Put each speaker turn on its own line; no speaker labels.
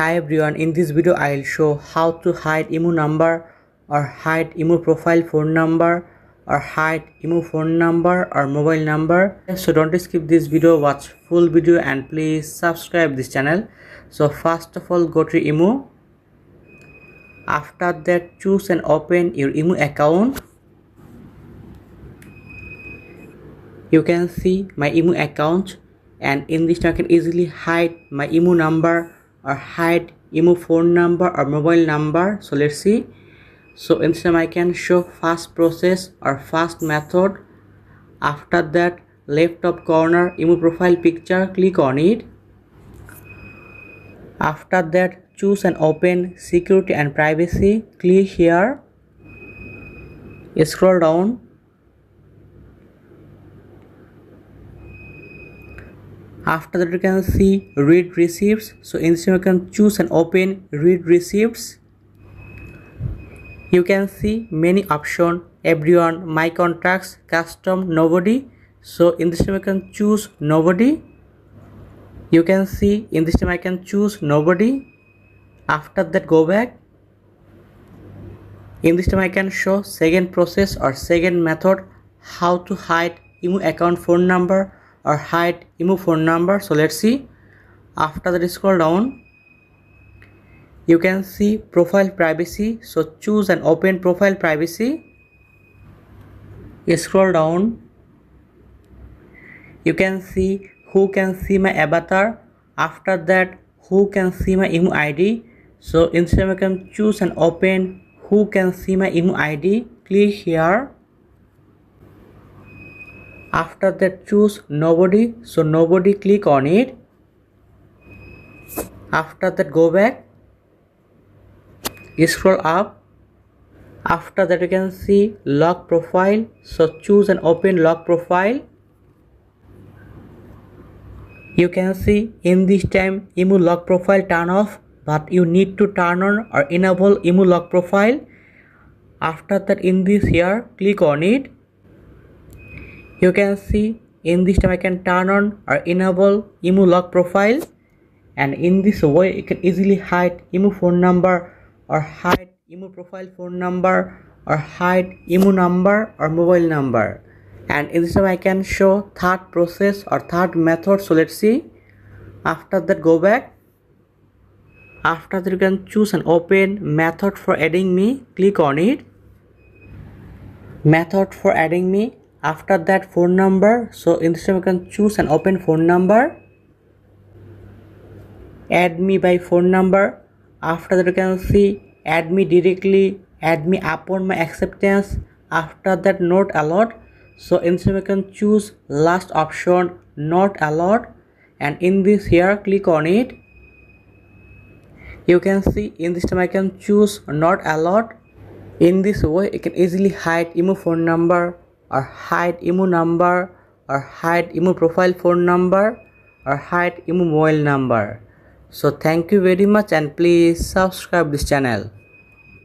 Hi everyone, in this video I'll show how to hide IMO number or hide IMO profile phone number or hide IMO phone number or mobile number. So don't skip this video, watch full video and please subscribe this channel. So first of all, go to IMO. After that, choose and open your IMO account. You can see my IMO account, and in this I can easily hide my IMO number or hide IMO phone number or mobile number. So let's see. So in this time I can show fast process or fast method. After that, left top corner IMO profile picture, click on it. After that, choose and open security and privacy, click here. Scroll down. After that, you can see read receipts. So in this you can choose and open read receipts. You can see many options: everyone, my contacts, custom, nobody. So in this time I can choose nobody. You can see in this time I can choose nobody. After that, go back. In this time I can show second process or second method how to hide IMO account phone number or hide IMO phone number. So let's see. After that, scroll down. You can see profile privacy. So choose and open profile privacy. Scroll down. You can see who can see my avatar. After that, who can see my IMO ID. So instead I can choose and open who can see my IMO ID. Click here. After that, choose nobody. So nobody, click on it. After that, go back. Scroll up. After that, you can see lock profile. So choose and open lock profile. You can see in this time IMO lock profile turn off, but you need to turn on or enable IMO lock profile. After that, in this here, click on it. You can see in this time I can turn on or enable IMO lock profile, and in this way you can easily hide IMO phone number or hide IMO profile phone number or hide IMO number or mobile number. And in this time I can show third process or third method. So let's see. After that, go back. After that, you can choose and open method for adding me, click on it. Method for adding me. After that, phone number. So in this time you can choose and open phone number. Add me by phone number. After that, you can see add me directly, add me upon my acceptance. After that, not allowed. So in this time you can choose last option, not allowed, and in this here, click on it. You can see in this time I can choose not allowed. In this way you can easily hide IMO phone number or hide IMO number or hide IMO profile phone number or hide IMO mobile number. So thank you very much and please subscribe this channel.